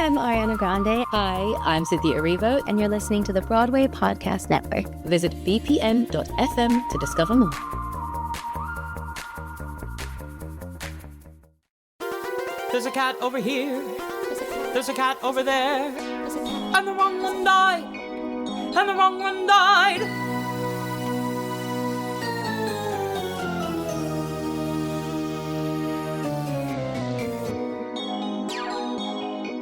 I'm Ariana Grande. Hi, I'm Cynthia Erivo. And you're listening to the Broadway Podcast Network. Visit bpn.fm to discover more. There's a cat over here. There's a cat over there. And the wrong one died. And the wrong one died.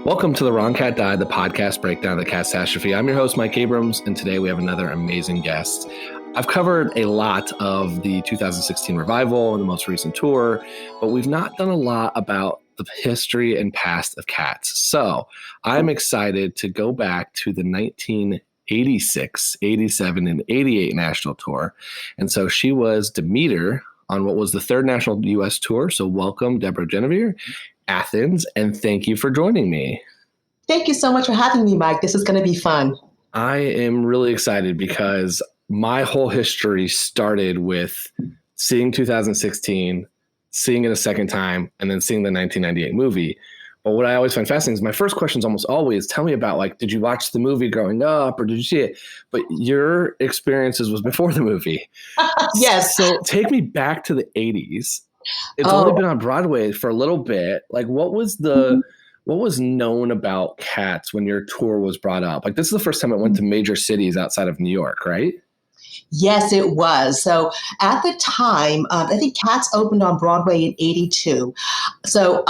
Welcome to The Wrong Cat Died, the podcast breakdown of the catastrophe. I'm your host, Mike Abrams, and today we have another amazing guest. I've covered a lot of the 2016 revival and the most recent tour, but we've not done a lot about the history and past of Cats. So I'm excited to go back to the 1986, 87, and 88 national tour. And so she was Demeter on what was the third national U.S. tour. So welcome, Deborah Geneviere, Athens, and thank you for joining me. Thank you so much for having me, Mike. This is going to be fun. I am really excited because my whole history started with seeing 2016, seeing it a second time, and then seeing the 1998 movie. But what I always find fascinating is my first question is almost always, tell me about, like, did you watch the movie growing up or did you see it? But your experiences was before the movie. Yes. So take me back to the 80s. It's only been on Broadway for a little bit. Like, what was known about Cats when your tour was brought up? Like, this is the first time it went to major cities outside of New York, right? Yes, it was. So at the time, I think Cats opened on Broadway in 82. So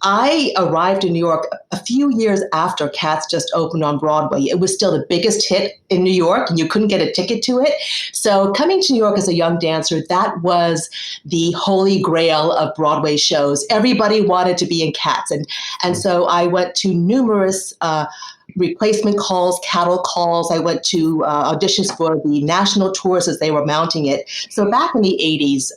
I arrived in New York a few years after Cats just opened on Broadway. It was still the biggest hit in New York, and you couldn't get a ticket to it. So coming to New York as a young dancer, that was the holy grail of Broadway shows. Everybody wanted to be in Cats. And so I went to numerous replacement calls, cattle calls. I went to auditions for the national tours as they were mounting it. So back in the 80s,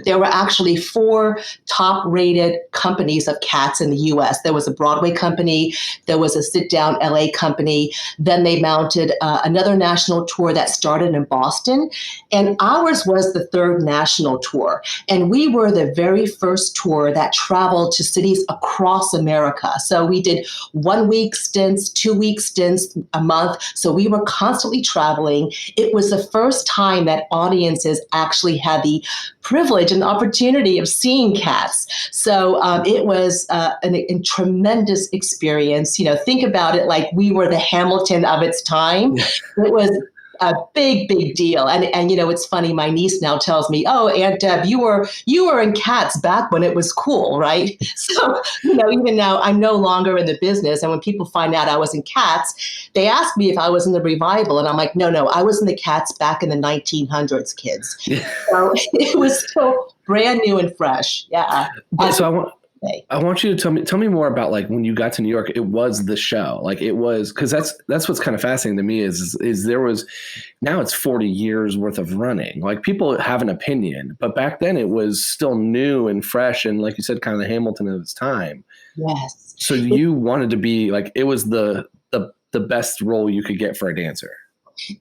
there were actually 4 top-rated companies of Cats in the U.S. There was a Broadway company, there was a sit-down LA company, then they mounted another national tour that started in Boston, and ours was the 3rd national tour. And we were the very first tour that traveled to cities across America. So we did 1-week stints, 2-week stints, a month. So we were constantly traveling. It was the first time that audiences actually had the privilege and opportunity of seeing Cats. So it was a tremendous experience. You know, think about it like we were the Hamilton of its time. It was a big, big deal. And you know, it's funny, my niece now tells me, oh, Aunt Deb, you were in Cats back when it was cool, right? So, you know, even now I'm no longer in the business. And when people find out I was in Cats, they ask me if I was in the revival. And I'm like, no, I was in the Cats back in the 1900s, kids. So it was still brand new and fresh. Yeah. So I want you to tell me more about, like, when you got to New York, it was the show. Like, it was, because that's what's kind of fascinating to me is there was, now it's 40 years worth of running. Like, people have an opinion, but back then it was still new and fresh and, like you said, kind of the Hamilton of its time. Yes. So you wanted to be like, it was the best role you could get for a dancer.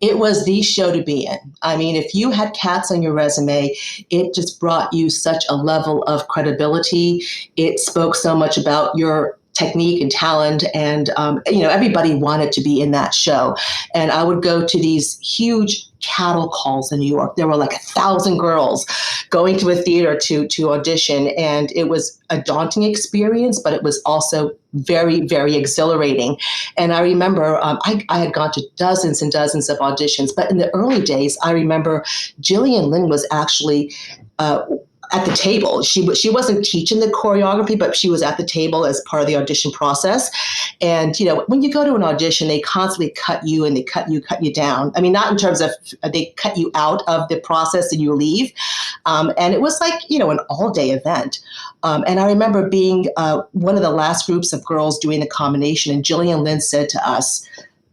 It was the show to be in. I mean, if you had Cats on your resume, it just brought you such a level of credibility. It spoke so much about your technique and talent. And, you know, everybody wanted to be in that show. And I would go to these huge cattle calls in New York. There were like 1,000 girls going to a theater to audition. And it was a daunting experience, but it was also very, very exhilarating. And I remember I had gone to dozens and dozens of auditions, but in the early days, I remember Gillian Lynn was actually at the table. She wasn't teaching the choreography, but she was at the table as part of the audition process. And, you know, when you go to an audition, they constantly cut you and they cut you down. I mean, not in terms of they cut you out of the process and you leave. And it was like, you know, an all-day event. And I remember being one of the last groups of girls doing the combination. And Gillian Lynn said to us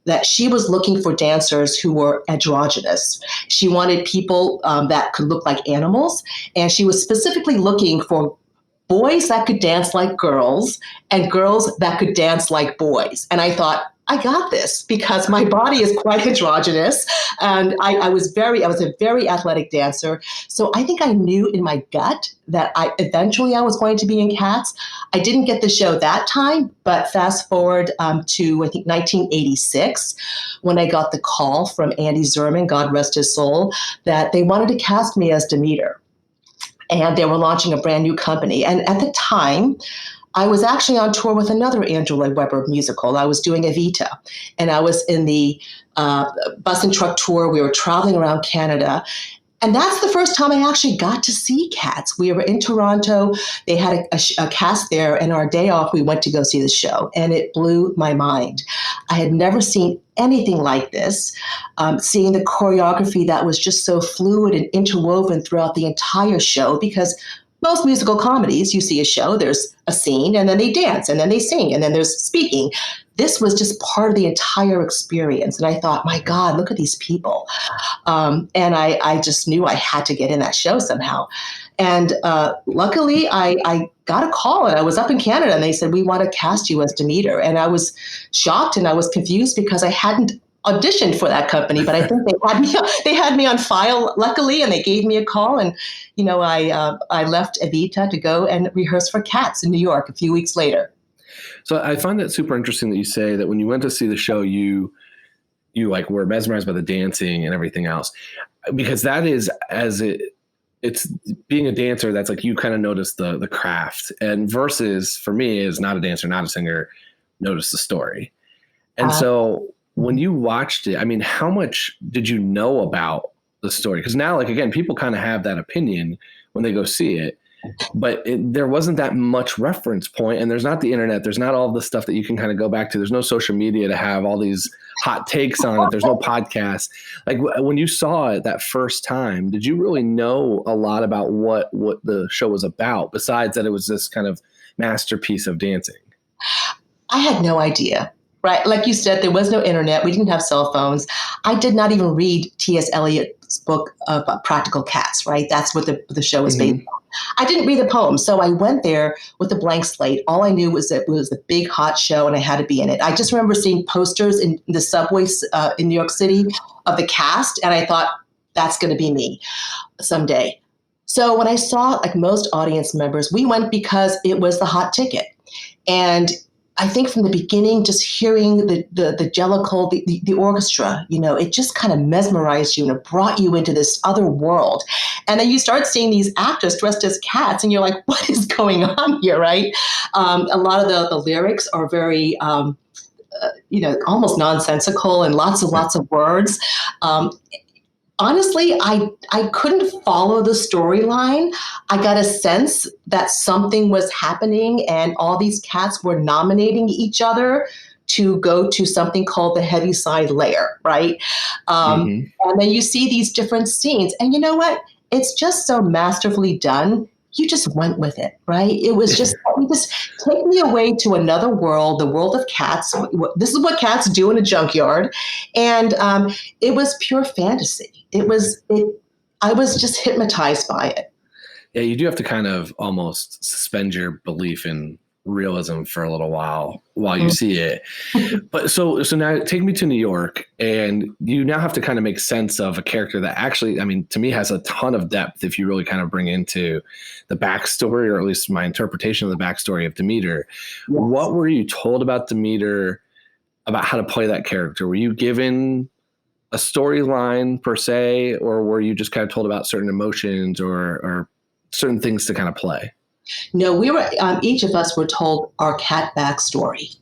that she was looking for dancers who were androgynous. She wanted people that could look like animals. And she was specifically looking for boys that could dance like girls and girls that could dance like boys. And I thought, I got this because my body is quite androgynous, and I was a very athletic dancer. So I think I knew in my gut that I was going to be in Cats. I didn't get the show that time, but fast forward to I think 1986, when I got the call from Andy Zerman, God rest his soul, that they wanted to cast me as Demeter, and they were launching a brand new company. And at the time, I was actually on tour with another Andrew Lloyd Webber musical. I was doing Evita, and I was in the bus and truck tour. We were traveling around Canada. And that's the first time I actually got to see Cats. We were in Toronto. They had a cast there, and our day off, we went to go see the show, and it blew my mind. I had never seen anything like this, seeing the choreography that was just so fluid and interwoven throughout the entire show, because most musical comedies, you see a show, there's a scene, and then they dance, and then they sing, and then there's speaking. This was just part of the entire experience. And I thought, my God, look at these people. And I just knew I had to get in that show somehow. And luckily, I got a call, and I was up in Canada, and they said, we want to cast you as Demeter. And I was shocked, and I was confused because I hadn't auditioned for that company, but I think they had me on file, luckily, and they gave me a call. And, I left Evita to go and rehearse for Cats in New York a few weeks later. So I find that super interesting that you say that when you went to see the show, you like were mesmerized by the dancing and everything else, because that is it's being a dancer. That's like, you kind of notice the craft, and versus for me is not a dancer, not a singer, notice the story. And so when you watched it, I mean, how much did you know about the story? Because now, like, again, people kind of have that opinion when they go see it, but there wasn't that much reference point, and there's not the internet. There's not all the stuff that you can kind of go back to. There's no social media to have all these hot takes on it. There's no podcast. Like, when you saw it that first time, did you really know a lot about what the show was about, besides that it was this kind of masterpiece of dancing? I had no idea. Right. Like you said, there was no internet. We didn't have cell phones. I did not even read T.S. Eliot's book of Practical Cats. Right. That's what the show was based on. I didn't read the poem. So I went there with a blank slate. All I knew was that it was a big, hot show, and I had to be in it. I just remember seeing posters in the subways in New York City of the cast. And I thought, that's going to be me someday. So when I saw, like most audience members, we went because it was the hot ticket. And I think from the beginning, just hearing the jellicle, the orchestra, it just kind of mesmerized you, and it brought you into this other world. And then you start seeing these actors dressed as cats, and you're like, what is going on here, right? A lot of the lyrics are very, almost nonsensical, and lots of words. Honestly, I couldn't follow the storyline. I got a sense that something was happening, and all these cats were nominating each other to go to something called the Heaviside Lair, right? And then you see these different scenes, and you know what? It's just so masterfully done. You just went with it, right? It was just take me away to another world, the world of cats. This is what cats do in a junkyard. And it was pure fantasy. I was just hypnotized by it. Yeah, you do have to kind of almost suspend your belief in realism for a little while you see it. But so now take me to New York, and you now have to kind of make sense of a character that actually, I mean, to me has a ton of depth if you really kind of bring into the backstory, or at least my interpretation of the backstory of Demeter. Yes. What were you told about Demeter, about how to play that character? Were you given a storyline per se, or were you just kind of told about certain emotions or certain things to kind of play? No, we were. Each of us were told our cat backstory,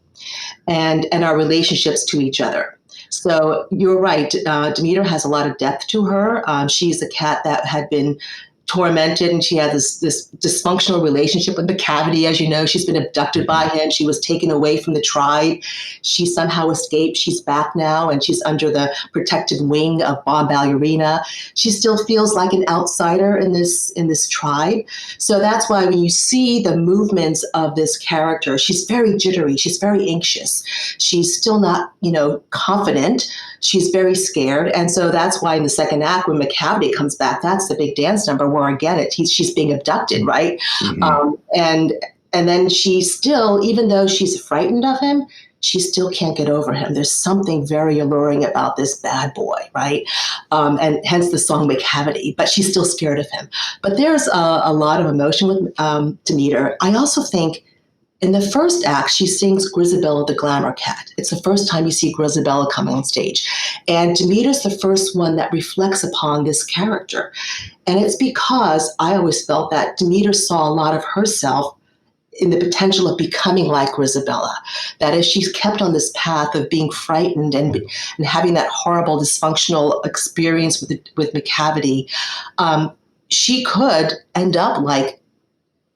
and our relationships to each other. So you're right. Demeter has a lot of depth to her. She's a cat that had been tormented, and she had this dysfunctional relationship with Macavity. As you know, she's been abducted by him. She was taken away from the tribe. She somehow escaped. She's back now, and she's under the protective wing of Bob Ballerina. She still feels like an outsider in this tribe. So that's why when you see the movements of this character, she's very jittery. She's very anxious. She's still not, confident. She's very scared. And so that's why in the second act, when Macavity comes back, that's the big dance number where again, she's being abducted, right? And And then she still, even though she's frightened of him, she still can't get over him. There's something very alluring about this bad boy, right? And hence the song McCavity, but she's still scared of him. But there's a lot of emotion with Demeter. I also think in the first act, she sings Grisabella the Glamour Cat. It's the first time you see Grisabella coming on stage. And Demeter's the first one that reflects upon this character. And it's because I always felt that Demeter saw a lot of herself in the potential of becoming like Grisabella. That as she's kept on this path of being frightened and having that horrible dysfunctional experience with McCavity, she could end up like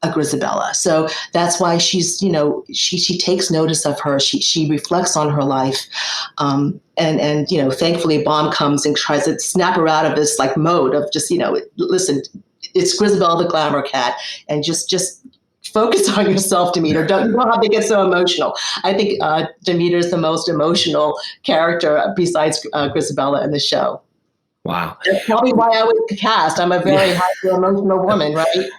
a Grisabella. So that's why she's, she takes notice of her. She reflects on her life. And thankfully Baum comes and tries to snap her out of this like mode of just, listen, it's Grisabella the Glamour Cat, and just focus on yourself, Demeter. You don't have to get so emotional. I think Demeter is the most emotional character besides Grisabella in the show. Wow. That's probably why I was cast. I'm a very highly emotional woman, right?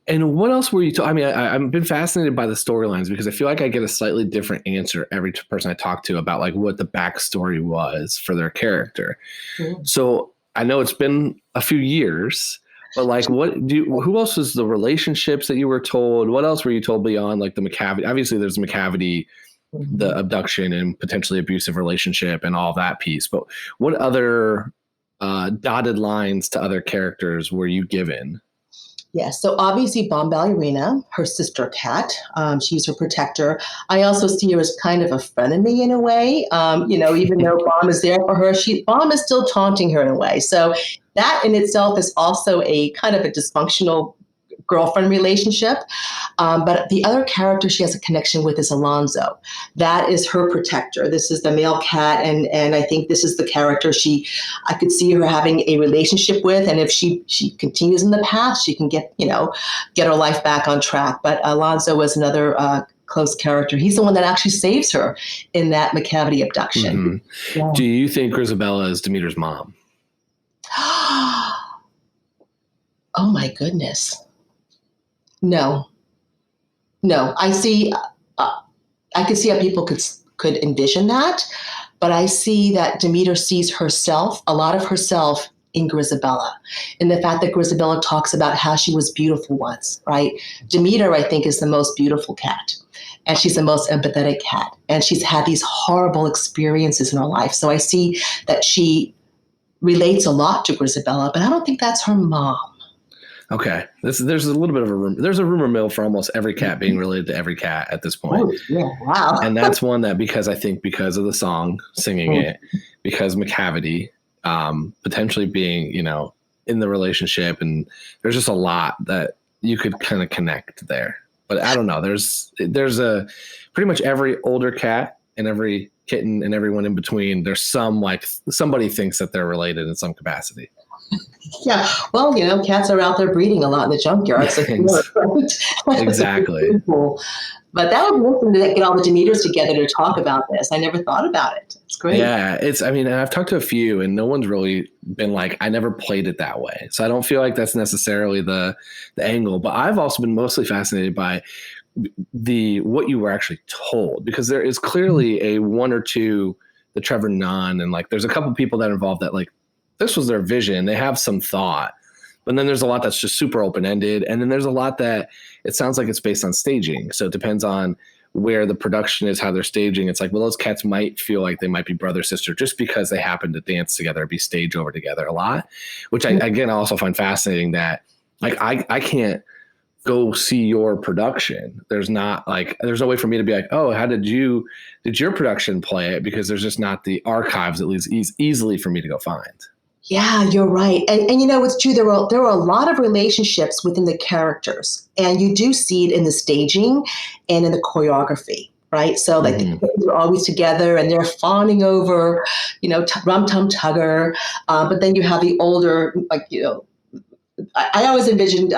And what else were you talking? I've been fascinated by the storylines because I feel like I get a slightly different answer every person I talk to about like what the backstory was for their character. Mm-hmm. So I know it's been a few years. But like, who else was the relationships that you were told? What else were you told beyond like the McCavity? Obviously there's McCavity, the abduction and potentially abusive relationship and all that piece. But what other dotted lines to other characters were you given? Yes. So obviously Bomb Ballerina, her sister cat, she's her protector. I also see her as kind of a frenemy in a way. Even though Bomb is there for her, Bomb is still taunting her in a way. So that in itself is also a kind of a dysfunctional girlfriend relationship. But the other character she has a connection with is Alonzo. That is her protector. This is the male cat. And I think this is the character I could see her having a relationship with. And if she continues in the path, she can get her life back on track. But Alonzo was another close character. He's the one that actually saves her in that McCavity abduction. Mm-hmm. Yeah. Do you think Grisabella is Demeter's mom? Oh my goodness. No. I see. I could see how people could envision that, but I see that Demeter sees herself, a lot of herself, in Grisabella, in the fact that Grisabella talks about how she was beautiful once, right? Demeter, I think, is the most beautiful cat, and she's the most empathetic cat, and she's had these horrible experiences in her life. So I see that she relates a lot to Grisabella, but I don't think that's her mom. Okay. There's a little bit of there's a rumor mill for almost every cat being related to every cat at this point. Oh, yeah, wow. And that's one that because of the song, singing it, because McCavity, potentially being, in the relationship, and there's just a lot that you could kind of connect there. But I don't know. There's a pretty much every older cat and every kitten and everyone in between. There's somebody thinks that they're related in some capacity. Yeah, well, cats are out there breeding a lot in the junkyard. So right? Exactly. But that would be awesome to get all the Demeters together to talk about this. I never thought about it. It's great. Yeah, and I've talked to a few, and no one's really been like, I never played it that way. So I don't feel like that's necessarily the angle. But I've also been mostly fascinated by what you were actually told, because there is clearly a one or two, the Trevor Nunn, and like there's a couple people that are involved that like this was their vision. They have some thought, but then there's a lot that's just super open-ended. And then there's a lot that it sounds like it's based on staging. So it depends on where the production is, how they're staging. It's like, well, those cats might feel like they might be brother, sister, just because they happen to dance together, be stage over together a lot, which I also find fascinating that like, I can't go see your production. There's no way for me to be like, oh, how did your production play it? Because there's just not the archives, at least easily for me to go find. Yeah, you're right. And it's true. There are a lot of relationships within the characters, and you do see it in the staging and in the choreography, right? So like the kids are always together and they're fawning over, Rum Tum Tugger. But then you have the older, I always envisioned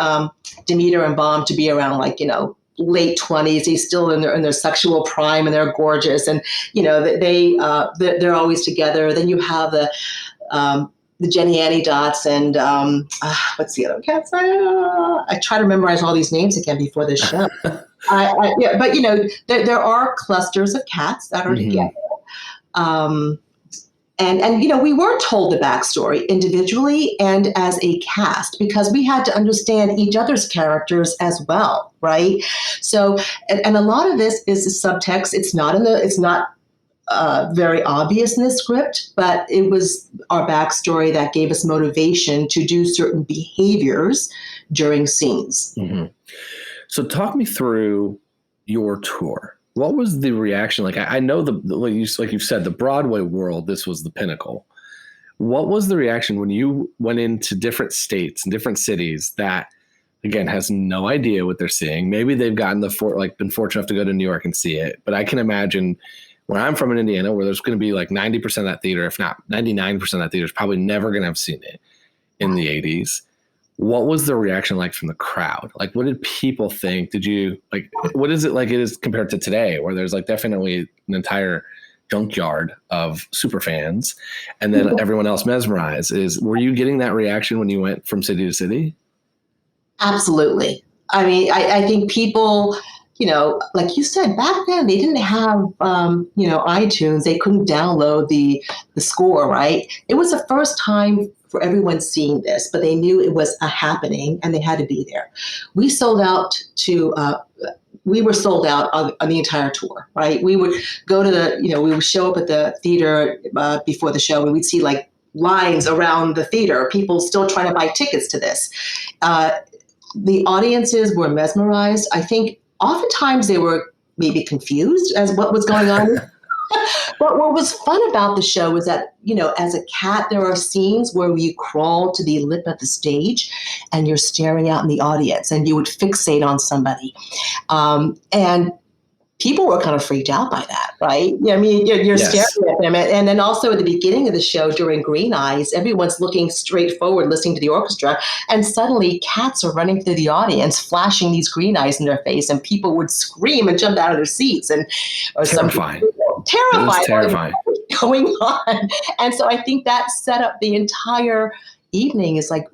Demeter and Baum to be around late 20s. He's still in their sexual prime and they're gorgeous. And, they're always together. Then you have the Jenny Annie Dots and what's the other cats? I try to memorize all these names again before this show. Yeah, but there are clusters of cats that are together. And we were told the backstory individually and as a cast because we had to understand each other's characters as well, right? So, and a lot of this is the subtext. It's not very obvious in the script, but it was our backstory that gave us motivation to do certain behaviors during scenes. Mm-hmm. So talk me through your tour. What was the reaction? Like, I know like you've said, the Broadway world, this was the pinnacle. What was the reaction when you went into different states and different cities that, again, has no idea what they're seeing? Maybe they've gotten been fortunate enough to go to New York and see it. But I can imagine where I'm from in Indiana, where there's going to be like 90% of that theater, if not 99% of that theater is probably never going to have seen it in the 80s. What was the reaction like from the crowd? Like, what did people think? What is it like it is compared to today, where there's like definitely an entire junkyard of super fans and then everyone else mesmerized? Were you getting that reaction when you went from city to city? Absolutely. I mean, I think people, like you said, back then they didn't have, iTunes. They couldn't download the score, right? It was the first time for everyone seeing this, but they knew it was a happening and they had to be there. We sold out we were sold out on the entire tour, right? We would go to we would show up at the theater before the show and we'd see like lines around the theater, people still trying to buy tickets to this. The audiences were mesmerized. I think oftentimes they were maybe confused as what was going on. But what was fun about the show was that, as a cat, there are scenes where you crawl to the lip of the stage and you're staring out in the audience and you would fixate on somebody. And people were kind of freaked out by that, right? I mean, you're yes. staring at them. And then also at the beginning of the show during Green Eyes, everyone's looking straight forward, listening to the orchestra. And suddenly cats are running through the audience, flashing these green eyes in their face. And people would scream and jump out of their seats. Terrifying. Terrifying. What's going on? And so I think that set up the entire evening. Is like,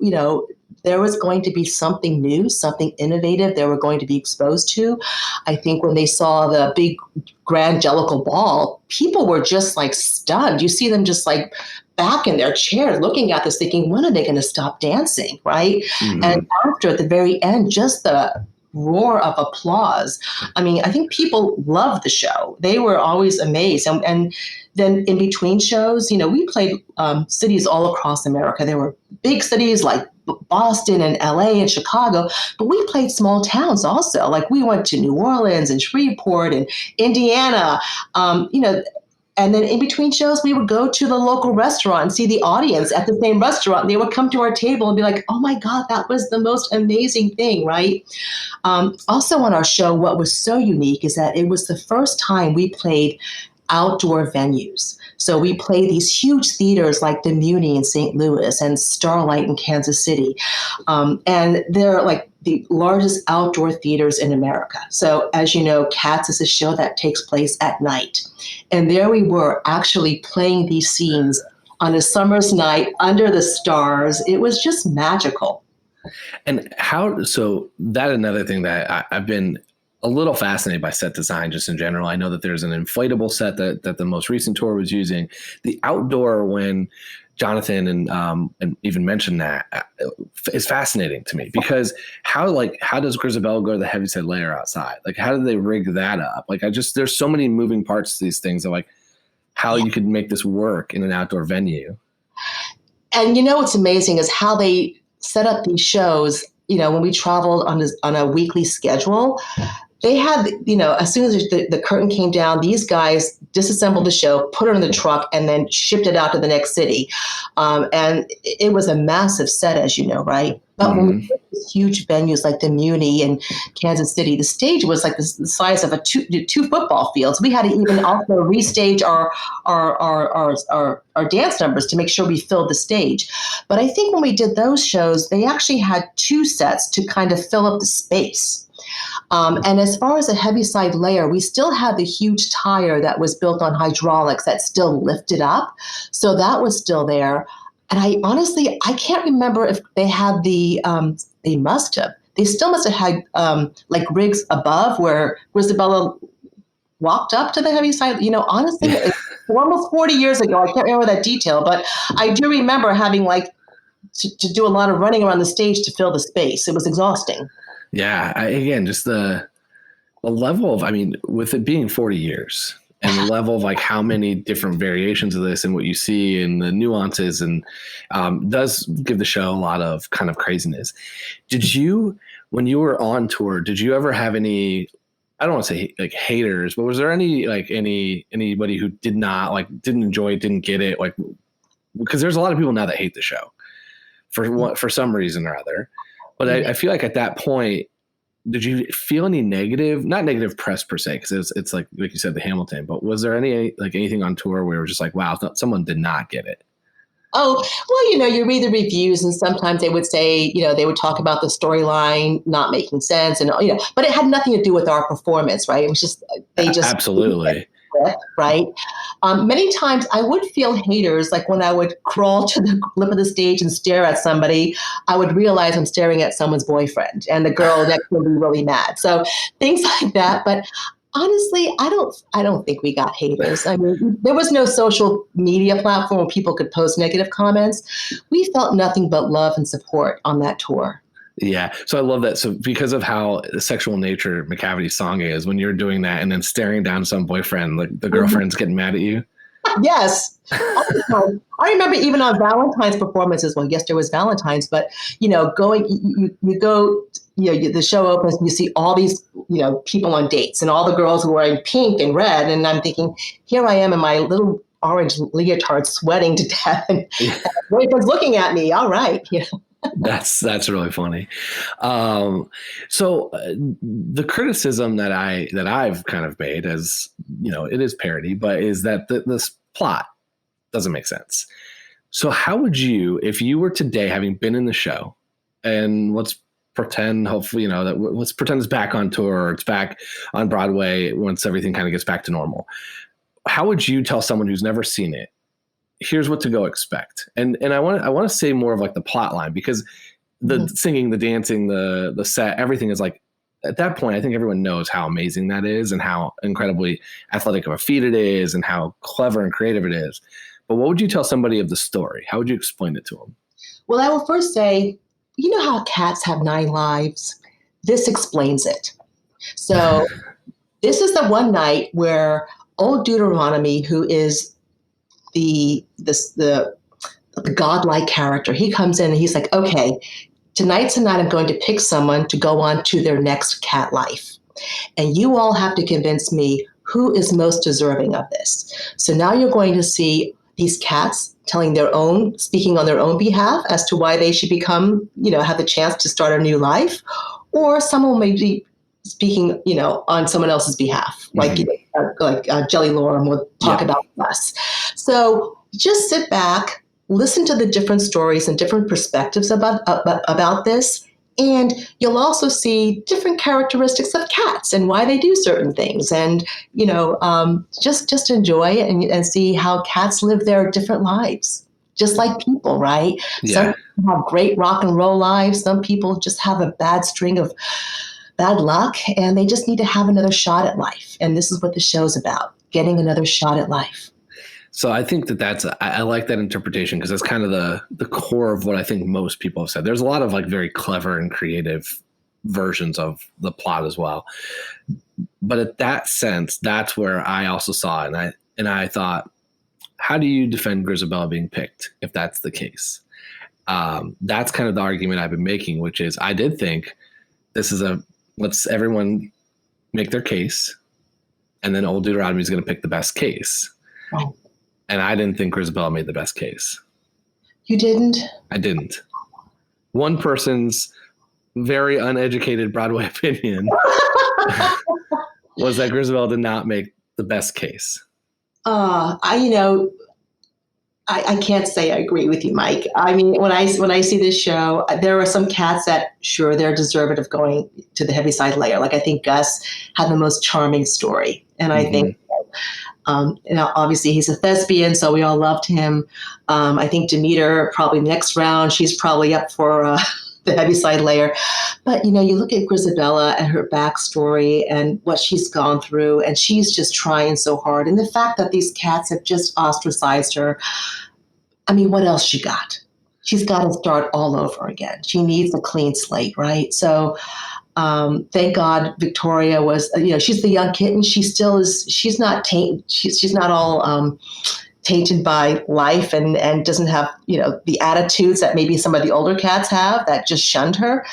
there was going to be something new, something innovative they were going to be exposed to. I think when they saw the big grandelical ball, people were just like stunned. You see them just like back in their chairs looking at this thinking, when are they going to stop dancing, right? Mm-hmm. And after, at the very end, just the roar of applause. I mean, I think people loved the show. They were always amazed. And then in between shows, we played cities all across America. There were big cities like Boston and LA and Chicago, but we played small towns also. Like we went to New Orleans and Shreveport and Indiana, and then in between shows, we would go to the local restaurant and see the audience at the same restaurant. They would come to our table and be like, oh my God, that was the most amazing thing, right? Also on our show, what was so unique is that it was the first time we played outdoor venues. So we played these huge theaters like the Muni in St. Louis and Starlight in Kansas City. And they're like the largest outdoor theaters in America. So as you know, Cats is a show that takes place at night. And there we were actually playing these scenes on a summer's night under the stars. It was just magical. And so that another thing that I've been a little fascinated by set design just in general. I know that there's an inflatable set that the most recent tour was using. The outdoor, when Jonathan and even mentioned that, is fascinating to me because how does Grisabella go to the heaviside layer outside? Like, how do they rig that up? Like, there's so many moving parts to these things of like how you could make this work in an outdoor venue. And what's amazing is how they set up these shows. When we traveled on a weekly schedule, they had, as soon as the curtain came down, these guys disassembled the show, put it in the truck, and then shipped it out to the next city. And it was a massive set, as you know, right? But when we did these huge venues like the Muni and Kansas City, the stage was like the size of two football fields. We had to even also restage our dance numbers to make sure we filled the stage. But I think when we did those shows, they actually had two sets to kind of fill up the space. And as far as a heaviside layer, we still had the huge tire that was built on hydraulics that still lifted up. So that was still there. And I can't remember if they had they must have. They still must have had like rigs above where Grisabella walked up to the heavy side. Honestly, it's almost 40 years ago. I can't remember that detail, but I do remember having to do a lot of running around the stage to fill the space. It was exhausting. Yeah. Again, just the level of, with it being 40 years and the level of how many different variations of this and what you see and the nuances and does give the show a lot of kind of craziness. Did you, when you were on tour, did you ever have any, I don't want to say haters, but was there anybody who did not didn't enjoy it, didn't get it? Because there's a lot of people now that hate the show for some reason or other. But I feel like at that point, did you feel any not negative press per se, because it's like you said, the Hamilton, but was there anything on tour where it was just wow, someone did not get it? Oh, well, you read the reviews and sometimes they would say, they would talk about the storyline not making sense and, but it had nothing to do with our performance, right? It was just, Absolutely. Right. Many times I would feel haters, when I would crawl to the lip of the stage and stare at somebody, I would realize I'm staring at someone's boyfriend and the girl next to me would be really mad. So things like that. But honestly, I don't think we got haters. There was no social media platform where people could post negative comments. We felt nothing but love and support on that tour. Yeah. So I love that. So because of how the sexual nature McCavity's song is, when you're doing that and then staring down some boyfriend, the girlfriend's getting mad at you. Yes. I remember even on Valentine's performances. Well, yes, there was Valentine's, but going, you go, the show opens and you see all these, people on dates and all the girls were wearing pink and red. And I'm thinking, here I am in my little orange leotard sweating to death. And my boyfriend's looking at me. All right. That's really funny. So the criticism that I've kind of made, as it is parody, but is that this plot doesn't make sense. So how would you, if you were today, having been in the show, and let's pretend, hopefully, let's pretend it's back on tour or it's back on Broadway once everything kind of gets back to normal. How would you tell someone who's never seen it, here's what to go expect? And I want to say more of the plot line, because the singing, the dancing, the set, everything is at that point, I think everyone knows how amazing that is and how incredibly athletic of a feat it is and how clever and creative it is. But what would you tell somebody of the story? How would you explain it to them? Well, I will first say, how cats have 9 lives? This explains it. So this is the one night where old Deuteronomy, who is the godlike character, he comes in and he's like, okay, tonight I'm going to pick someone to go on to their next cat life. And you all have to convince me who is most deserving of this. So now you're going to see these cats speaking on their own behalf as to why they should become, have the chance to start a new life, or someone may be speaking, on someone else's behalf, like Jelly Lorem will talk about us. So just sit back, listen to the different stories and different perspectives about this. And you'll also see different characteristics of cats and why they do certain things. And, just enjoy it and see how cats live their different lives, just like people, right? Yeah. Some people have great rock and roll lives. Some people just have a bad string of bad luck and they just need to have another shot at life. And this is what the show's about, getting another shot at life. So I think I like that interpretation, because that's kind of the core of what I think most people have said. There's a lot of very clever and creative versions of the plot as well. But at that sense, that's where I also saw it. And I thought, how do you defend Grisabella being picked if that's the case? That's kind of the argument I've been making, which is I did think this is let's everyone make their case, and then old Deuteronomy is going to pick the best case. Right. And I didn't think Grisabella made the best case. You didn't? I didn't. One person's very uneducated Broadway opinion was that Grisabella did not make the best case. I can't say I agree with you, Mike. I mean, when I see this show, there are some cats that, sure, they're deserving of going to the Heaviside Layer. Like, I think Gus had the most charming story. And I think Obviously he's a thespian, so we all loved him. I think Demeter, probably next round, she's probably up for the Heaviside layer. But, you look at Grisabella and her backstory and what she's gone through, and she's just trying so hard. And the fact that these cats have just ostracized her, I mean, what else she got? She's got to start all over again. She needs a clean slate, right? So thank God Victoria was, she's the young kitten. She still is, she's not she's not all tainted by life and doesn't have, the attitudes that maybe some of the older cats have that just shunned her.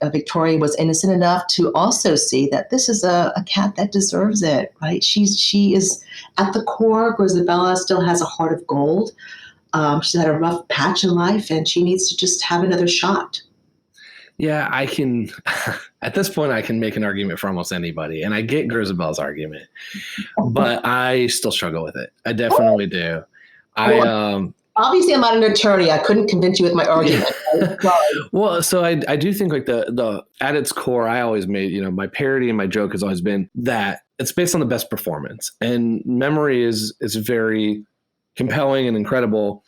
Victoria was innocent enough to also see that this is a cat that deserves it, right? She is at the core. Grisabella still has a heart of gold. She's had a rough patch in life and she needs to just have another shot. Yeah, I can, at this point, I can make an argument for almost anybody. And I get Grisabella's argument, but I still struggle with it. I definitely do. Obviously, I'm not an attorney. I couldn't convince you with my argument. Well, so I do think like the at its core, I always made, my parody and my joke has always been that it's based on the best performance. And Memory is very compelling and incredible.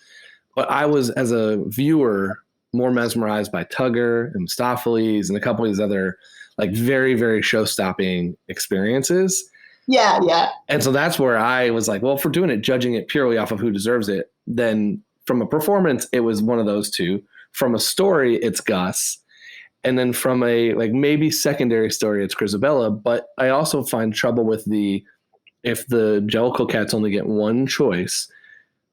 But I was, as a viewer, more mesmerized by Tugger and Mistopheles and a couple of these other like very, very show-stopping experiences. Yeah, yeah. And so that's where I was like, well, if we're doing it, judging it purely off of who deserves it, then from a performance, it was one of those two. From a story, it's Gus. And then from a like maybe secondary story, it's Grisabella. But I also find trouble with if the Jellicle cats only get one choice,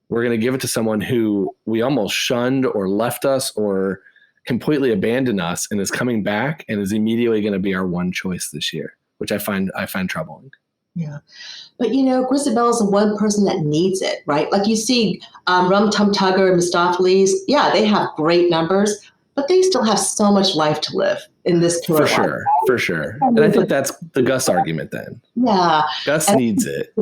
we're going to give it to someone who we almost shunned or left us or completely abandoned us and is coming back and is immediately going to be our one choice this year, which I find troubling. Yeah. But, Grisabella's the one person that needs it, right? Like you see Rum Tum Tugger and Mistopheles, yeah, they have great numbers, but they still have so much life to live in this tour. For sure. And I think that's the Gus argument then. Yeah. Gus needs it.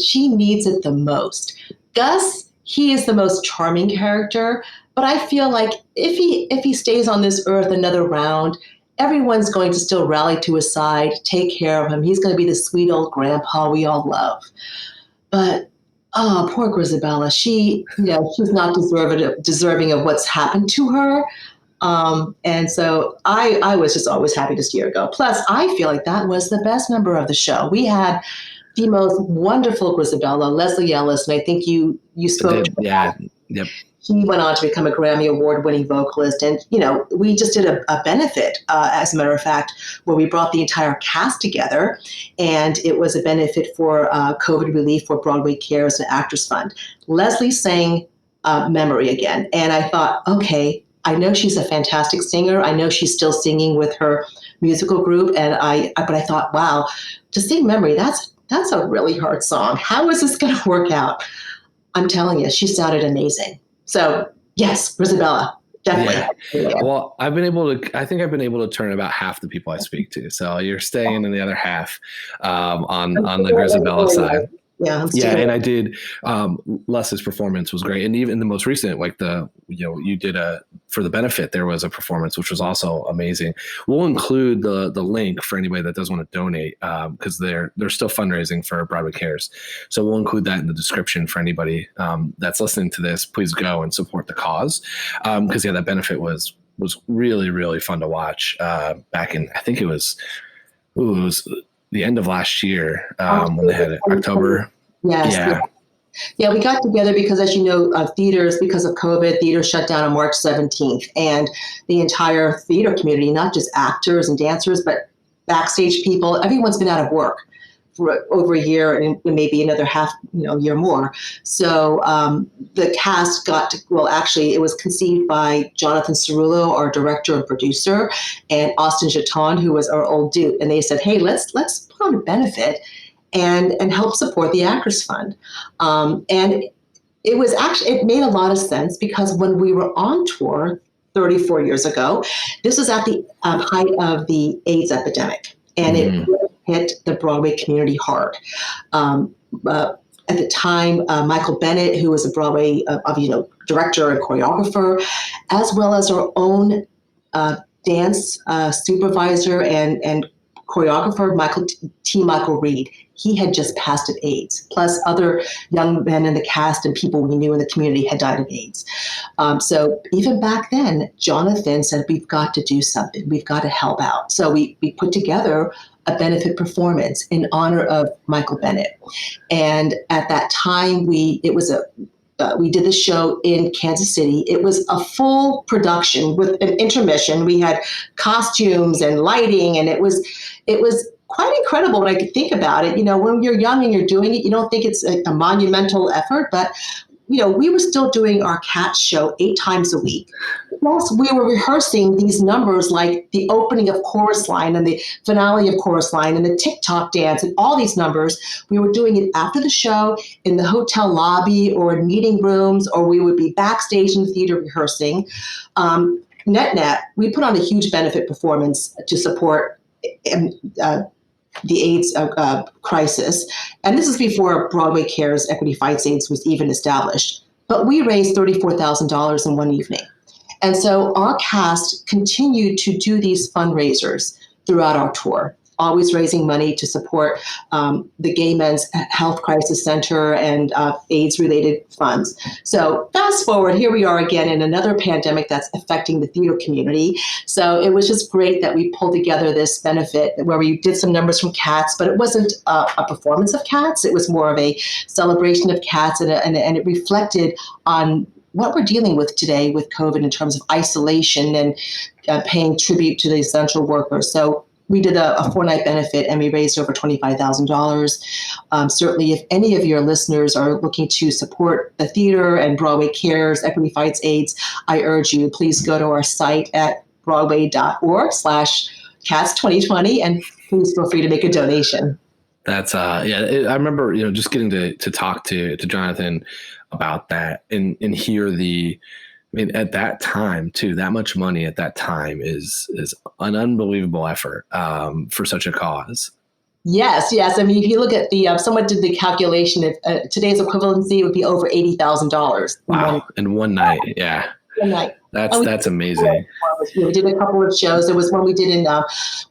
She needs it the most. Gus, he is the most charming character, but I feel like if he stays on this earth another round, everyone's going to still rally to his side, take care of him. He's going to be the sweet old grandpa we all love. But poor Grisabella, she's not deserving of what's happened to her. And so I was just always happy to see her go. Plus, I feel like that was the best member of the show. We had the most wonderful Grisabella, Leslie Ellis, and I think you spoke to her. Yeah, yep. He went on to become a Grammy Award-winning vocalist. And, we just did a benefit, as a matter of fact, where we brought the entire cast together. And it was a benefit for COVID relief for Broadway Cares and Actors Fund. Leslie sang Memory again. And I thought, okay, I know she's a fantastic singer. I know she's still singing with her musical group. But I thought, wow, to sing Memory, that's a really hard song. How is this going to work out? I'm telling you, she sounded amazing. So yes, Grisabella, definitely. Yeah. Well, I think I've been able to turn about half the people I speak to. So you're staying in the other half on the Grisabella side. Yeah, and I did. Les's performance was great, and even the most recent, like you did for the benefit, there was a performance which was also amazing. We'll include the link for anybody that does want to donate because they're still fundraising for Broadway Cares, so we'll include that in the description for anybody that's listening to this. Please go and support the cause because that benefit was really, really fun to watch back in, I think it was the end of last year when they had it, October. Yes. Yeah, we got together because, as you know, theaters, because of COVID, theaters shut down on March 17th. And the entire theater community, not just actors and dancers, but backstage people, everyone's been out of work for over a year and maybe another year more. So the cast actually, it was conceived by Jonathan Cerullo, our director and producer, and Austin Jeton, who was our old dude. And they said, hey, let's put on a benefit and help support the Actors Fund. And it made a lot of sense because when we were on tour 34 years ago, this was at the height of the AIDS epidemic. And it hit the Broadway community hard. At the time, Michael Bennett, who was a Broadway director and choreographer, as well as our own dance supervisor and choreographer, Michael Reed, he had just passed of AIDS, plus other young men in the cast and people we knew in the community had died of AIDS. So even back then, Jonathan said, we've got to do something. We've got to help out. So we put together a benefit performance in honor of Michael Bennett. And at that time, we did the show in Kansas City. It was a full production with an intermission. We had costumes and lighting, and it was quite incredible when I could think about it. When you're young and you're doing it, you don't think it's a monumental effort, but we were still doing our Cats show 8 times a week. Plus, we were rehearsing these numbers like the opening of Chorus Line and the finale of Chorus Line and the TikTok dance and all these numbers. We were doing it after the show in the hotel lobby or in meeting rooms, or we would be backstage in the theater rehearsing. Net, we put on a huge benefit performance to support the AIDS crisis. And this is before Broadway Cares, Equity Fights AIDS was even established. But we raised $34,000 in one evening. And so our cast continued to do these fundraisers throughout our tour, always raising money to support the Gay Men's Health Crisis Center and AIDS-related funds. So fast forward, here we are again in another pandemic that's affecting the theater community. So it was just great that we pulled together this benefit where we did some numbers from Cats, but it wasn't a performance of Cats. It was more of a celebration of Cats, and it reflected on what we're dealing with today with COVID in terms of isolation and paying tribute to the essential workers. So we did a 4-night benefit, and we raised over $25,000. Certainly, if any of your listeners are looking to support the theater and Broadway Cares, Equity Fights AIDS, I urge you, please go to our site at broadway.org/cats2020, and please feel free to make a donation. That's I remember just getting to talk to Jonathan about that and hear at that time too, that much money at that time is an unbelievable effort for such a cause. Yes. I mean, if you look at the someone did the calculation, if today's equivalency would be over $80,000. Wow! In one night, yeah. One night. That's amazing. We did a couple of shows. There was one we did in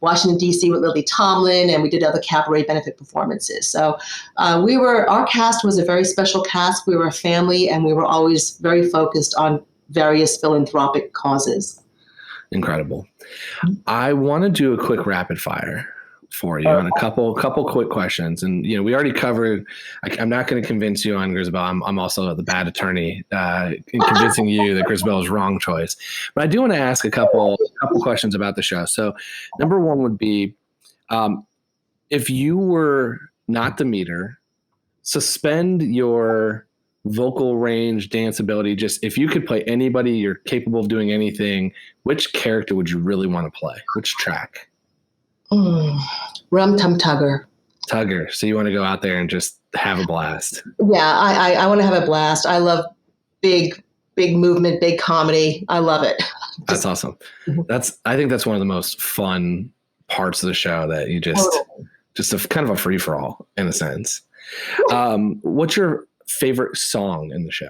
Washington, D.C. with Lily Tomlin, and we did other cabaret benefit performances. So our cast was a very special cast. We were a family, and we were always very focused on various philanthropic causes. Incredible. I want to do a quick rapid fire for you on a couple quick questions. And, we already covered, I'm not going to convince you on Grisabelle. I'm also the bad attorney in convincing you that Grisabelle is wrong choice. But I do want to ask a couple questions about the show. So number one would be, if you were not Demeter, suspend your vocal range, dance ability. Just if you could play anybody, you're capable of doing anything, which character would you really want to play? Which track? Rum Tum Tugger. Tugger. So you want to go out there and just have a blast. Yeah, I want to have a blast. I love big movement, big comedy. I love it. That's awesome. I think that's one of the most fun parts of the show, that you just a kind of a free for all in a sense. What's your favorite song in the show?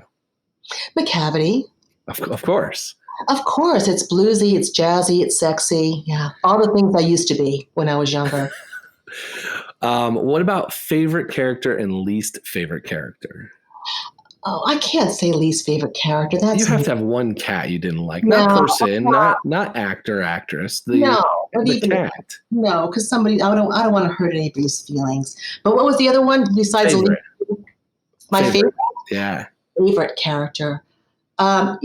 McCavity. Of course. Of course. It's bluesy, it's jazzy, it's sexy. Yeah. All the things I used to be when I was younger. What about favorite character and least favorite character? Oh, I can't say least favorite character. You have to have one cat you didn't like. Not person, not actor, actress. The cat. No, because I don't want to hurt anybody's feelings. But what was the other one besides favorite? My favorite? Yeah. Favorite character. I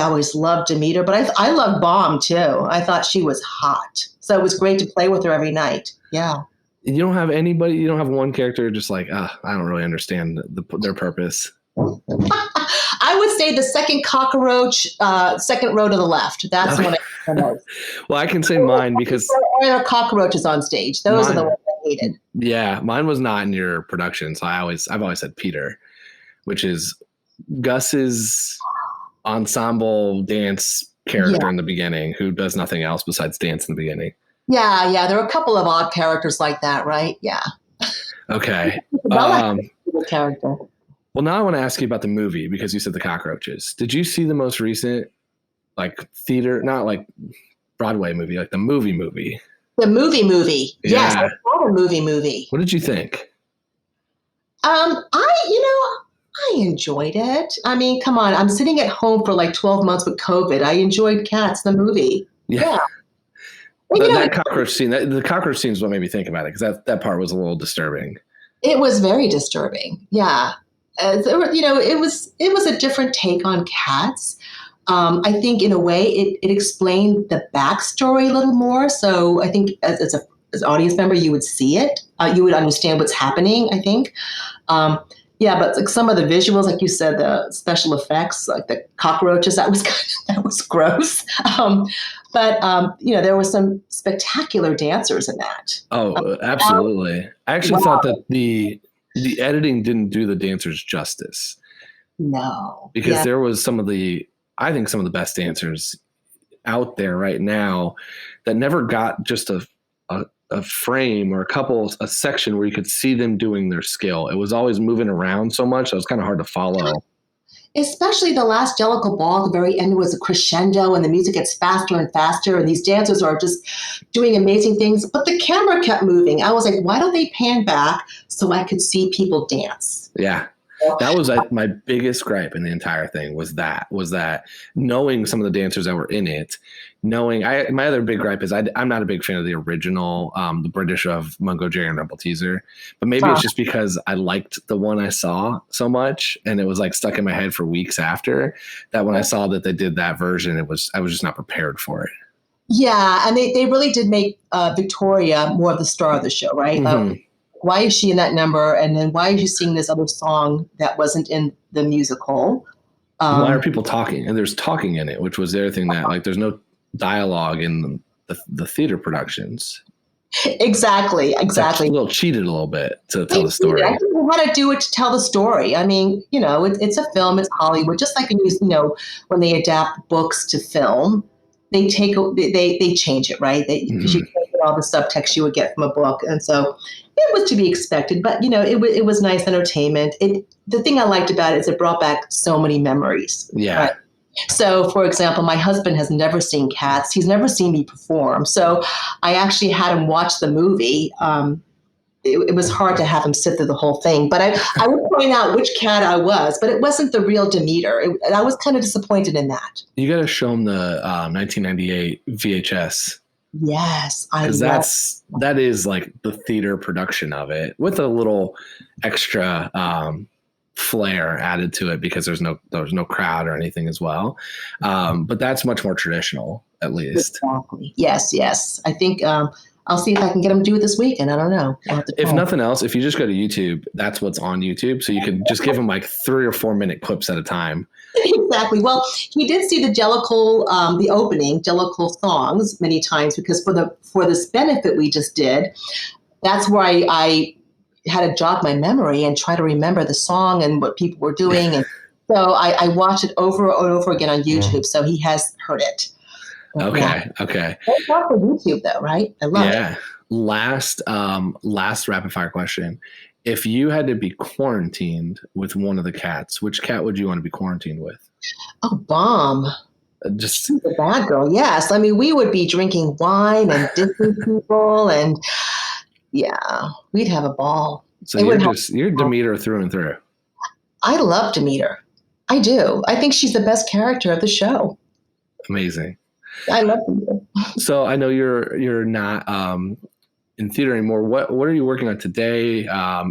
always loved Demeter, but I loved Bomb too. I thought she was hot. So it was great to play with her every night. Yeah. You don't have one character just like, I don't really understand their purpose. I would say the second cockroach, second row to the left. That's what I know. Well, I can say mine because there are cockroaches on stage. Those are the ones I hated. Yeah, mine was not in your production, so I've always said Peter, which is Gus's ensemble dance character in the beginning, who does nothing else besides dance in the beginning. Yeah. There are a couple of odd characters like that, right? Yeah. Okay. Character. Well, now I want to ask you about the movie, because you said the cockroaches. Did you see the most recent, theater, not like Broadway movie, like the movie? The movie. Yes, Yeah. I saw the movie. What did you think? I enjoyed it. I mean, come on, I'm sitting at home for like 12 months with COVID. I enjoyed Cats, the movie. Yeah. Well, That cockroach scene, the cockroach scene is what made me think about it, because that part was a little disturbing. it was very disturbing. Yeah. It was a different take on Cats. I think in a way it explained the backstory a little more. So I think as an audience member, you would see it. You would understand what's happening, I think. But like some of the visuals, like you said, the special effects, like the cockroaches, that was gross. There were some spectacular dancers in that. Oh, absolutely. I actually thought that the editing didn't do the dancers justice. No. Because there was some of the best dancers out there right now that never got just a frame or a section where you could see them doing their skill. It was always moving around so much, so it was kind of hard to follow. Especially the last Jellicle Ball, at the very end was a crescendo and the music gets faster and faster and these dancers are just doing amazing things, but the camera kept moving. I was like, why don't they pan back so I could see people dance? Yeah. That was my biggest gripe in the entire thing was that knowing some of the dancers that were in it, my other big gripe is I'm not a big fan of the original, the British of Mungo Jerry and Rumble Teaser, but maybe it's just because I liked the one I saw so much and it was like stuck in my head for weeks after that. When I saw that they did that version, I was just not prepared for it. Yeah. And they really did make Victoria more of the star of the show, right? Mm-hmm. Why is she in that number? And then why is she singing this other song that wasn't in the musical? Why are people talking? And there's talking in it, which was the other thing that there's no dialogue in the theater productions. Exactly. It's a little cheated a little bit to tell the story. I think we want to do it to tell the story. I mean, it's a film, it's Hollywood. Just like when they adapt books to film, they change it, right? Because you can't get all the subtext you would get from a book, and so it was to be expected. But it was nice entertainment. The thing I liked about it is it brought back so many memories. Yeah. Right? So, for example, my husband has never seen Cats. He's never seen me perform. So I actually had him watch the movie. It was hard to have him sit through the whole thing. But I would point out which cat I was, but it wasn't the real Demeter. I was kind of disappointed in that. You got to show him the 1998 VHS. Yes, because that is like the theater production of it with a little extra flair added to it because there was no crowd or anything as well. But that's much more traditional, at least. Exactly. Yes. I think I'll see if I can get them to do it this weekend. I don't know. If nothing else, if you just go to YouTube, that's what's on YouTube. So you can just give them like 3 or 4 minute clips at a time. Exactly. Well, he did see the Jellicle, the opening Jellicle songs many times because for this benefit we just did, that's where I had to jog my memory and try to remember the song and what people were doing. And so I watched it over and over again on YouTube. So he has heard it. Okay. That's not for YouTube though, right? I love it. Yeah. Last rapid fire question. If you had to be quarantined with one of the cats, which cat would you want to be quarantined with? Oh, Bomb. Just the bad girl. Yes. I mean, we would be drinking wine and dissing people and yeah, we'd have a ball. So you're Demeter through and through. I love Demeter. I do. I think she's the best character of the show. Amazing. I love Demeter. So I know you're not in theater anymore. What are you working on today? Are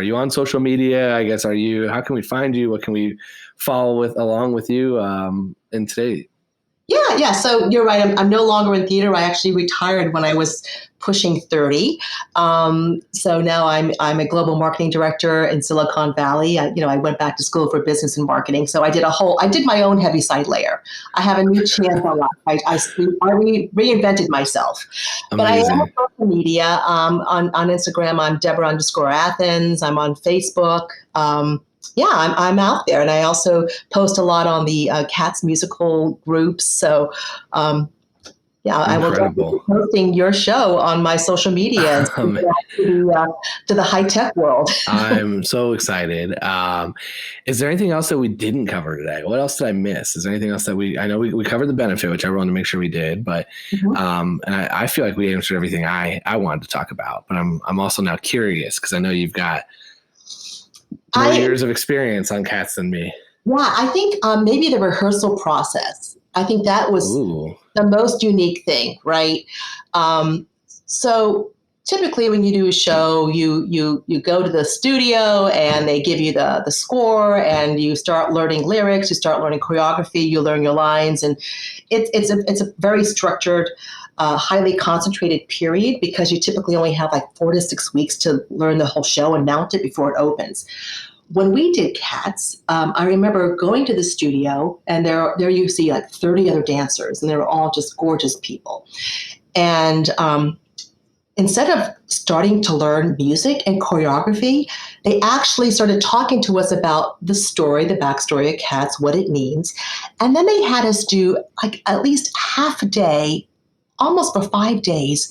you on social media? I guess how can we find you? What can we follow along with you in today? Yeah. So you're right. I'm no longer in theater. I actually retired when I was pushing 30. So now I'm a global marketing director in Silicon Valley. I went back to school for business and marketing. So I did my own heavy-side layer. I have a new chance on life. I reinvented myself. Amazing. But I am on social media. On Instagram, I'm Deborah_Athens. I'm on Facebook. I'm out there. And I also post a lot on the Cats musical groups. So, I will definitely be posting your show on my social media to the high tech world. I'm so excited. Is there anything else that we didn't cover today? What else did I miss? Is there anything else that I know we covered the benefit, which I wanted to make sure we did, but and I feel like we answered everything I wanted to talk about, but I'm also now curious because I know you've got more years of experience on cats than me. Yeah, I think maybe the rehearsal process. I think that was the most unique thing, right? So typically when you do a show, you go to the studio and they give you the score and you start learning lyrics, you start learning choreography, you learn your lines, and it's a very structured, highly concentrated period because you typically only have like 4 to 6 weeks to learn the whole show and mount it before it opens. When we did Cats, I remember going to the studio and there you see like 30 other dancers and they were all just gorgeous people. And instead of starting to learn music and choreography, they actually started talking to us about the story, the backstory of Cats, what it means. And then they had us do like at least half a day, almost for 5 days,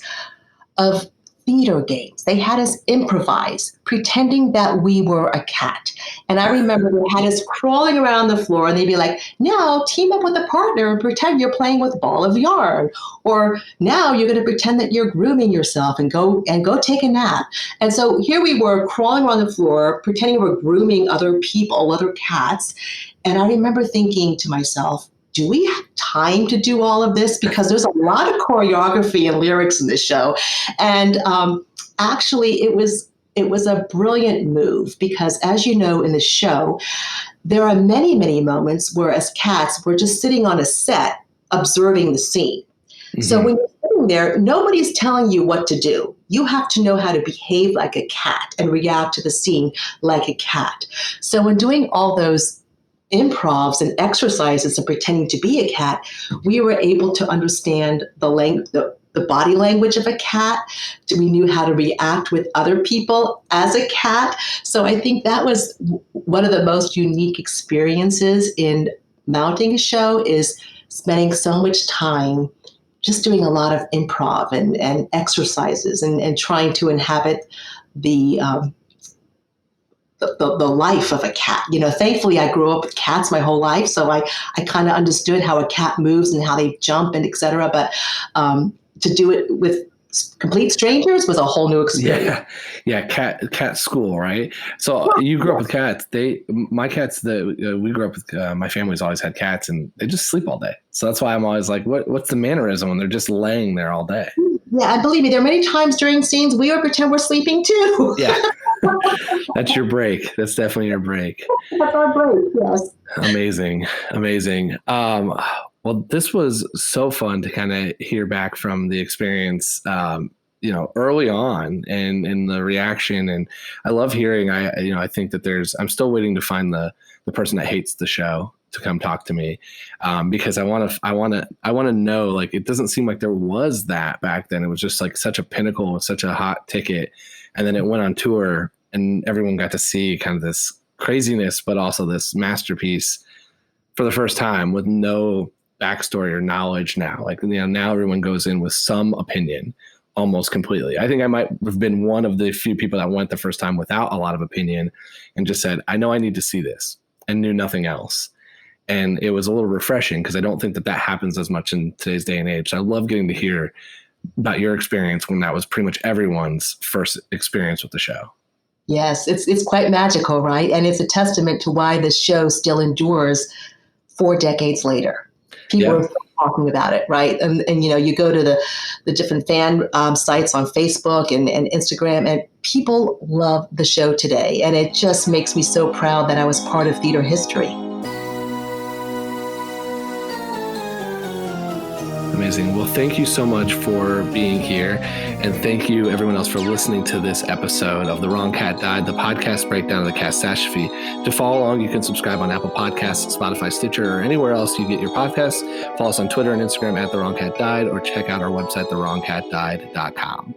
of theater games. They had us improvise, pretending that we were a cat. And I remember they had us crawling around the floor and they'd be like, now team up with a partner and pretend you're playing with a ball of yarn. Or now you're going to pretend that you're grooming yourself and go take a nap. And so here we were crawling around the floor, pretending we're grooming other people, other cats. And I remember thinking to myself, do we have time to do all of this? Because there's a lot of choreography and lyrics in this show. And actually, it was a brilliant move because, as you know, in the show, there are many, many moments where as cats, we're just sitting on a set observing the scene. Mm-hmm. So when you're sitting there, nobody's telling you what to do. You have to know how to behave like a cat and react to the scene like a cat. So when doing all those improvs and exercises and pretending to be a cat, we were able to understand the body language of a cat. We knew how to react with other people as a cat. So I think that was one of the most unique experiences in mounting a show, is spending so much time just doing a lot of improv and exercises and trying to inhabit the life of a cat. You know, thankfully I grew up with cats my whole life, so I kind of understood how a cat moves and how they jump and et cetera. But to do it with complete strangers was a whole new experience. Yeah, cat school, right? So you grew up with cats. My cats that we grew up with, my family's always had cats, and they just sleep all day. So that's why I'm always like, what's the mannerism when they're just laying there all day? Yeah, and believe me, there are many times during scenes we would pretend we're sleeping too. Yeah. That's your break. That's definitely your break. That's our break, yes. Amazing. Well, this was so fun to kind of hear back from the experience, early on and the reaction. And I love hearing, I think that I'm still waiting to find the person that hates the show to come talk to me, because I want to know, like, it doesn't seem like there was that back then. It was just like such a pinnacle, such a hot ticket. And then it went on tour and everyone got to see kind of this craziness, but also this masterpiece for the first time with no backstory or knowledge now. Like, now everyone goes in with some opinion almost completely. I think I might have been one of the few people that went the first time without a lot of opinion and just said, I know I need to see this, and knew nothing else. And it was a little refreshing because I don't think that happens as much in today's day and age. So I love getting to hear about your experience when that was pretty much everyone's first experience with the show. Yes, it's quite magical, right? And it's a testament to why this show still endures 4 decades later. People are still talking about it, right? And you go to the different fan sites on Facebook and Instagram, and people love the show today. And it just makes me so proud that I was part of theater history. Amazing. Well, thank you so much for being here. And thank you, everyone else, for listening to this episode of The Wrong Cat Died, the podcast breakdown of the catastrophe. To follow along, you can subscribe on Apple Podcasts, Spotify, Stitcher, or anywhere else you get your podcasts. Follow us on Twitter and Instagram at The Wrong Cat Died, or check out our website, thewrongcatdied.com.